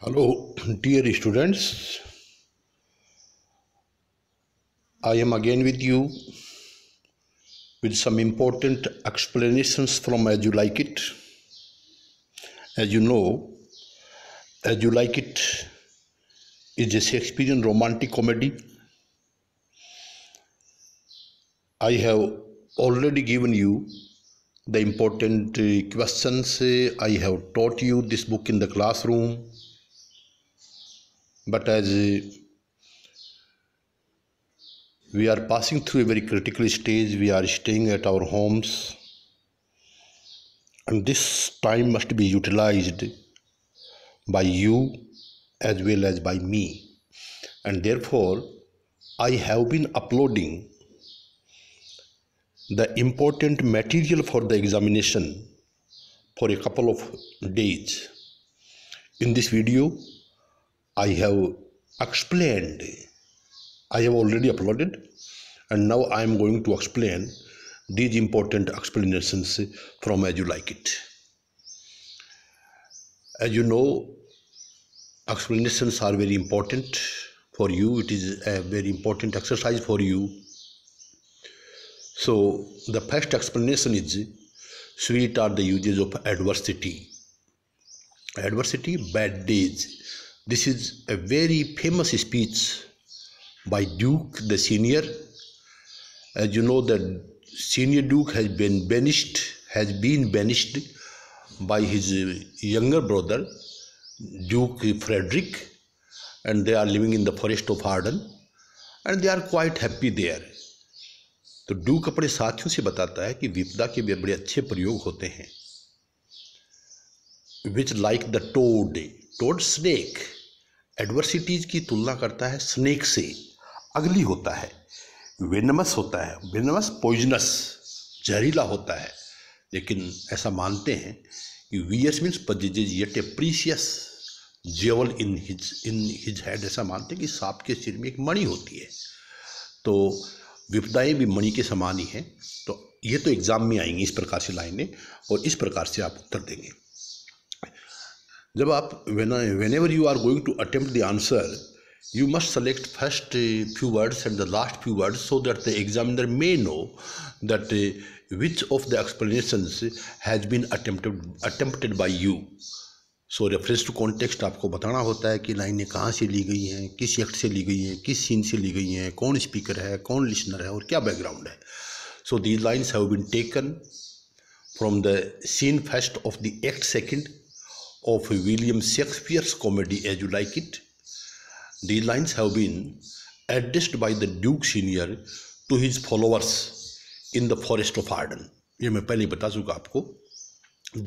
Hello, dear students. I am again with you with some important explanations from As You Like It. As you know, As You Like It is a Shakespearean romantic comedy. I have already given you the important questions. I have taught you this book in the classroom. But as we are passing through a very critical stage, we are staying at our homes, and this time must be utilized by you as well as by me, and therefore I have been uploading the important material for the examination for a couple of days. In this video I have explained, I have already uploaded, and now I am going to explain these important explanations from As You Like It. As you know, explanations are very important for you. It is a very important exercise for you. So the first explanation is, sweet are the uses of adversity. Adversity, bad days. This is a very famous speech by Duke the Senior. As you know, the Senior Duke has been banished by his younger brother Duke Frederick, and they are living in the forest of Arden, and they are quite happy there. तो Duke अपने साथियों से बताता है कि विपदा के भी बड़े अच्छे प्रयोग होते हैं, which like the toad snake. Adversities की तुलना करता है स्नेक से. अगली होता है, वेनमस होता है, वेनमस पॉइजनस, जहरीला होता है. लेकिन ऐसा मानते हैं कि VS means possesses yet a precious jewel in his head. ऐसा मानते हैं कि सांप के सिर में एक मणि होती है. तो विपदाएं भी मणि के समान ही हैं. तो ये तो एग्जाम में आएंगी इस प्रकार से लाइनें, और इस प्रकार से आप उत्तर देंगे. जब आप whenever you are going to attempt the answer, you must select first few words and the last few words so that the examiner may know that which of the explanations has been attempted by you. So reference to context आपको बताना होता है कि लाइनें कहाँ से ली गई हैं, किस एक्ट से ली गई हैं, किस सीन से ली गई हैं, कौन स्पीकर है, कौन लिसनर है और क्या बैकग्राउंड है. So these lines have been taken from the scene first of the act second of William Shakespeare's comedy As You Like It. These lines have been addressed by the Duke Senior to his followers in the forest of Arden. ये मैं पहले बता चुका आपको.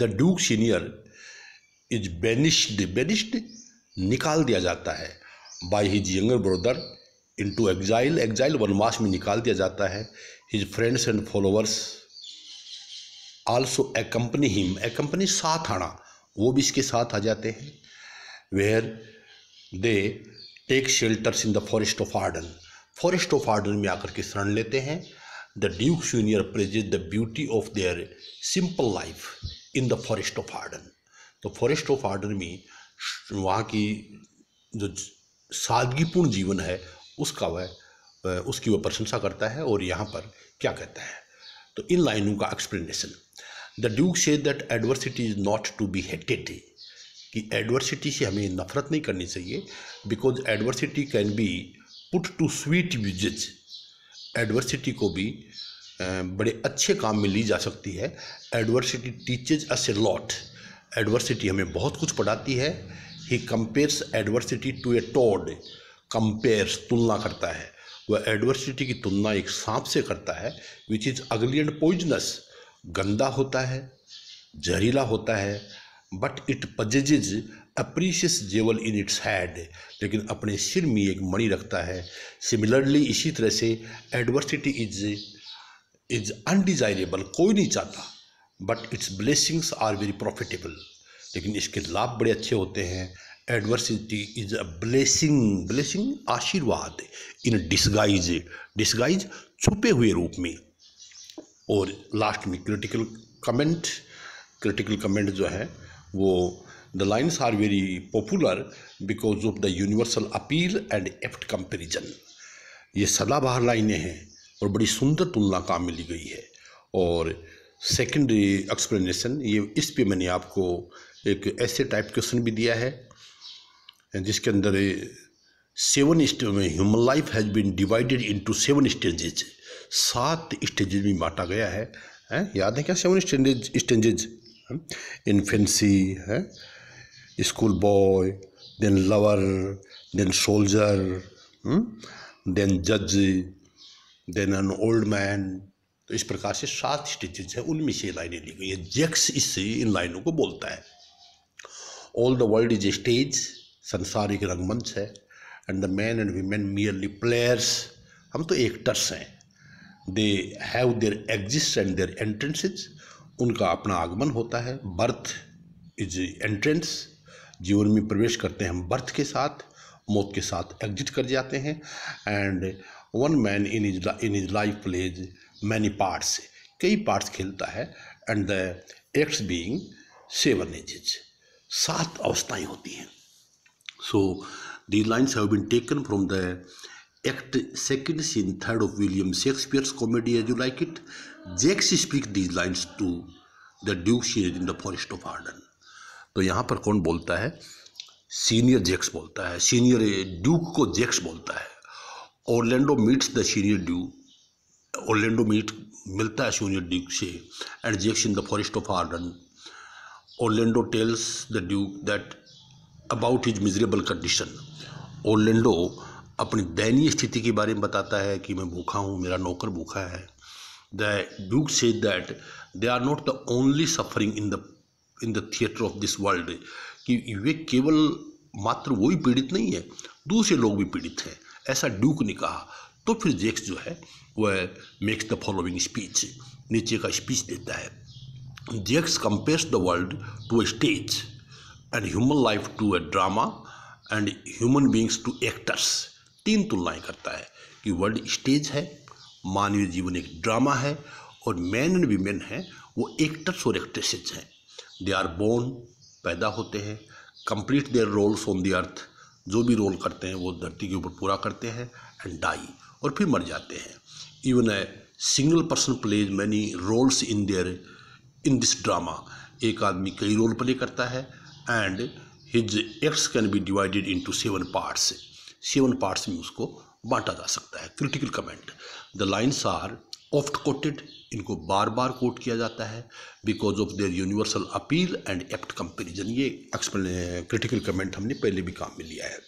The Duke Senior is banished निकाल दिया जाता है by his younger brother into exile वनवास में निकाल दिया जाता है. His friends and followers also accompany him. accompany साथ आना, वो भी इसके साथ आ जाते हैं. Where they take shelters in the forest of Arden. Forest of Arden में आकर के शरण लेते हैं. The duke junior praises the beauty of their simple life in the forest of Arden. तो फॉरेस्ट ऑफ आर्डन में वहाँ की जो सादगीपूर्ण जीवन है उसकी वह प्रशंसा करता है. और यहाँ पर क्या कहता है, तो इन लाइनों का explanation. The duke says that adversity is not to be hated. कि एडवर्सिटी से हमें नफरत नहीं करनी चाहिए, because adversity can be put to sweet uses. Adversity को भी बड़े अच्छे काम में ली जा सकती है. Adversity teaches us a lot. Adversity हमें बहुत कुछ पढ़ाती है. He compares adversity to a toad. Compares तुलना करता है. वह एडवर्सिटी की तुलना एक सांप से करता है, which is ugly and poisonous. गंदा होता है, जहरीला होता है, but it possesses a precious jewel in it's had. लेकिन अपने सिर में एक मणि रखता है. सिमिलरली इसी तरह से एडवर्सिटी इज अनडिजायरेबल. कोई नहीं चाहता, but its blessings are very profitable. लेकिन इसके लाभ बड़े अच्छे होते हैं. एडवर्सिटी इज अ ब्लेसिंग आशीर्वाद इन डिस्गाइज छुपे हुए रूप में. और लास्ट में क्रिटिकल कमेंट जो है वो the lines are very popular because of the universal appeal and apt comparison. ये सदाबहार लाइनें हैं और बड़ी सुंदर तुलना काम में ली गई है। और सेकंड एक्सप्लेनेशन, ये इस पे मैंने आपको एक ऐसे टाइप क्वेश्चन भी दिया है जिसके अंदर 7 human life has been divided into 7 stages, 7 stages में बांटा गया है। याद है क्या 7 स्टेजेज? इन्फेंसी है, school boy, then lover, then soldier, then जज, देन एन ओल्ड मैन। तो इस प्रकार से 7 स्टेजेज है, उनमें से लाइनें ली गई है। जैक्स इससे इन लाइनों को बोलता है। All the world is a stage, संसार एक रंगमंच है। And the man and women merely players, हम तो एक्टर्स हैं। They have their exits and their entrances, उनका अपना आगमन होता है। बर्थ इज एंट्रेंस, जीवन में प्रवेश करते हैं हम बर्थ के साथ, मौत के साथ एग्जिट कर जाते हैं। And one man in his life plays many parts, कई पार्ट्स खेलता है। And the acts being 7 ages, 7 अवस्थाएं होती हैं। सो these lines have been taken from the act 2nd scene 3rd of William Shakespeare's comedy As You Like It. Jacks speak these lines to the Duke in the Forest of Arden. तो यहाँ पर कौन बोलता है? Senior Jacques बोलता है, senior Duke को Jaques बोलता है। Orlando meets the senior duke, Orlando मिलता है सीनियर ड्यूक से। And Jaques in the forest of Arden, Orlando tells the duke that about his miserable condition. Orlando अपनी दयनीय स्थिति के बारे में बताता है कि मैं भूखा हूँ, मेरा नौकर भूखा है। The duke said that they are not the only suffering in the theatre of this world, कि वे केवल मात्र वही पीड़ित नहीं है, दूसरे लोग भी पीड़ित हैं, ऐसा ड्यूक ने कहा। तो फिर जैक्स जो है वह मेक्स द फॉलोइंग स्पीच, नीचे का स्पीच देता है। Jaques compares the world to a stage and human life to a drama and human beings to actors. 3 तुलनाएं करता है कि वर्ल्ड स्टेज है, मानवीय जीवन एक ड्रामा है, और मैन एंड वीमेन हैं वो एक्टर्स और एक्ट्रेसेज हैं। दे आर बोर्न, पैदा होते हैं, complete their roles on the earth, जो भी रोल करते हैं वो धरती के ऊपर पूरा करते हैं। एंड डाई, और फिर मर जाते हैं। Even a single person plays many roles in this drama, एक आदमी कई रोल प्ले करता है। And his acts can be divided into 7 parts, 7 parts में उसको बांटा जा सकता है। Critical comment, the lines are oft quoted, इनको बार बार कोट किया जाता है because of their universal appeal and apt comparison. ये क्रिटिकल कमेंट हमने पहले भी काम में लिया है।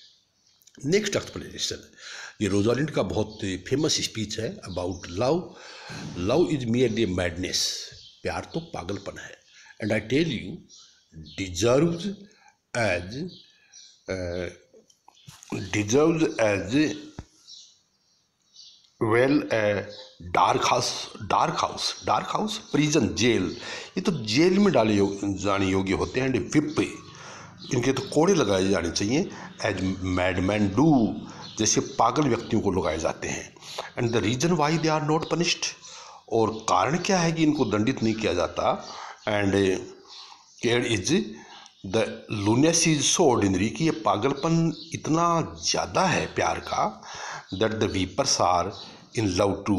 नेक्स्ट एक्सप्लेनेशन, ये रोजालिंड का बहुत फेमस स्पीच है about love. Love is merely madness, प्यार तो पागलपन है। And I tell you deserves as well a dark house prison jail, ये तो जेल में डाले जाने योग्य होते हैं। एंड विप, इनके तो कोड़े लगाए जाने चाहिए। एज मैडमैन डू, जैसे पागल व्यक्तियों को लगाए जाते हैं। And the reason why they are not punished, और कारण क्या है कि इनको दंडित नहीं किया जाता। And care is the lunacy is so ordinary, कि ये पागलपन इतना ज़्यादा है प्यार का। That the whippers are in love too,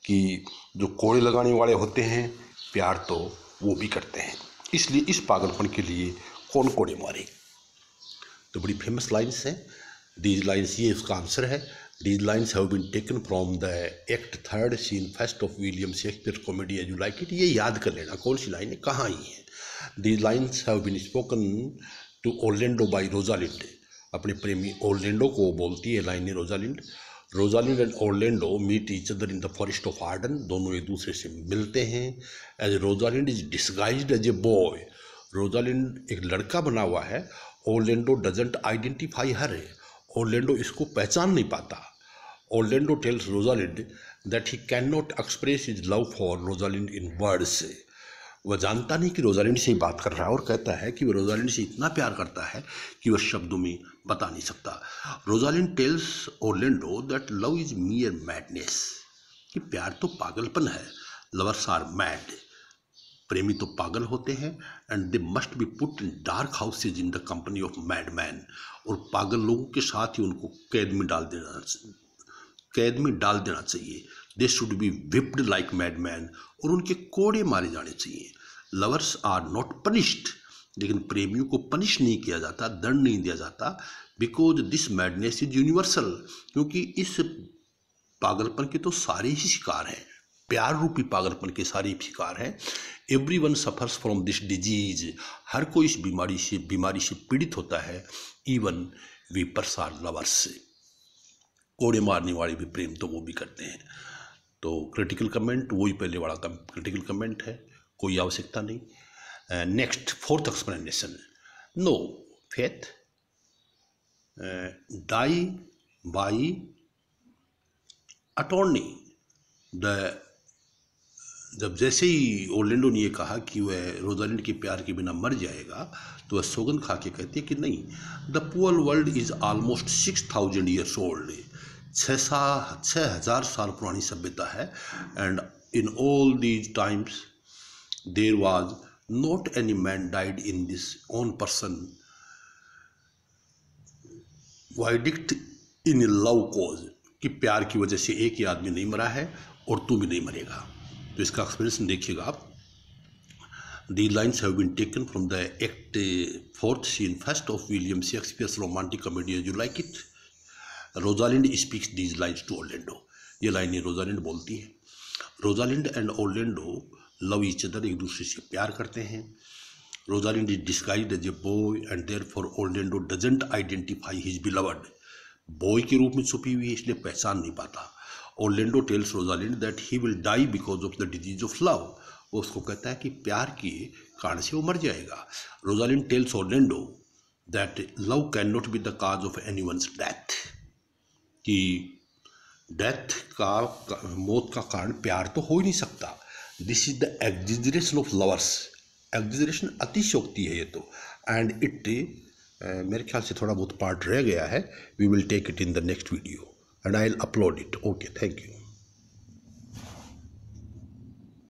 कि जो कोड़े लगाने वाले होते हैं प्यार तो वो भी करते हैं, इसलिए इस पागलपन के लिए कौन कोड़े मारे। तो बड़ी फेमस लाइन्स हैं। दीज लाइन्स, ये उसका आंसर है। These lines have been taken from the Act 3rd Scene 1st of William Shakespeare's comedy As You Like It। ये याद कर लेना कौन सी लाइन है, कहाँ ही है। These lines have been spoken to Orlando by Rosalind, अपने प्रेमी ओरलैंडो को बोलती है line Rosalind. Rosalind and Orlando meet each other in the forest of Arden, दोनों एक दूसरे से मिलते हैं। As Rosalind is disguised as a boy, Rosalind एक लड़का बना हुआ है। Orlando doesn't identify her, Orlando इसको पहचान नहीं पाता। Orlando tells Rosalind that he can not express his love for Rosalind in words, वह जानता नहीं कि रोजालिंड से ही बात कर रहा है, और कहता है कि वह रोजालिंड से इतना प्यार करता है कि वह शब्दों में बता नहीं सकता। Rosalind tells Orlando that love is mere madness, कि प्यार तो पागलपन है। लवर्स आर मैड, प्रेमी तो पागल होते हैं and they must be put in dark houses in the company of madman, और पागल लोगों के साथ ही उनको कैद में डाल देना चाहिए। They should be whipped like madman, और उनके कोड़े मारे जाने चाहिए। लवर्स आर नॉट पनिश्ड, लेकिन प्रेमियों को पनिश नहीं किया जाता, दंड नहीं दिया जाता, because this madness is universal, क्योंकि इस पागलपन के तो सारे ही शिकार हैं, प्यार रूपी पागलपन के सारे ही शिकार हैं। Everyone suffers from this disease, हर कोई इस बीमारी से पीड़ित होता है। इवन वीपर्स आर लवर्स, कोड़े मारने वाले भी प्रेम तो वो भी करते हैं। तो क्रिटिकल कमेंट वही पहले वाला क्रिटिकल कमेंट है, कोई आवश्यकता नहीं। Next fourth explanation, no faith die by attorney. जब जैसे ही ओर्लैंडो ने ये कहा कि वह रोजालिंड के प्यार के बिना मर जाएगा, तो वह सौगंध खा के कहती है कि नहीं, the poor world is almost 6000 years old, 6000 साल पुरानी सभ्यता है। And in all these times there was not any man died in this own person videlicet in love cause, कि प्यार की वजह से एक ही आदमी नहीं मरा है और तू भी नहीं मरेगा। तो इसका एक्सप्लेनेशन देखिएगा आप। The lines have been taken from the act 4th scene 1st of William Shakespeare's romantic comedy as you like it. Rosalind speaks these lines to Orlando, ये लाइनें रोजालिंड बोलती है। Rosalind and Orlando love each other, एक दूसरे से प्यार करते हैं। Rosalind is disguised as a boy and therefore Orlando doesn't identify his beloved, boy के रूप में छुपी हुई है इसलिए पहचान नहीं पाता। Orlando tells Rosalind that he will die because of the disease of love, वो उसको कहता है कि प्यार के कारण से वो मर जाएगा। Rosalind tells Orlando that love can not be the cause of anyone's death, कि डेथ का मौत का कारण प्यार तो हो ही नहीं सकता। This is the exaggeration of lovers, exaggeration अतिशयोक्ति है ये तो। एंड इट मेरे ख्याल से थोड़ा बहुत पार्ट रह गया है, we will take it in the next video and I will upload it. Okay, thank you.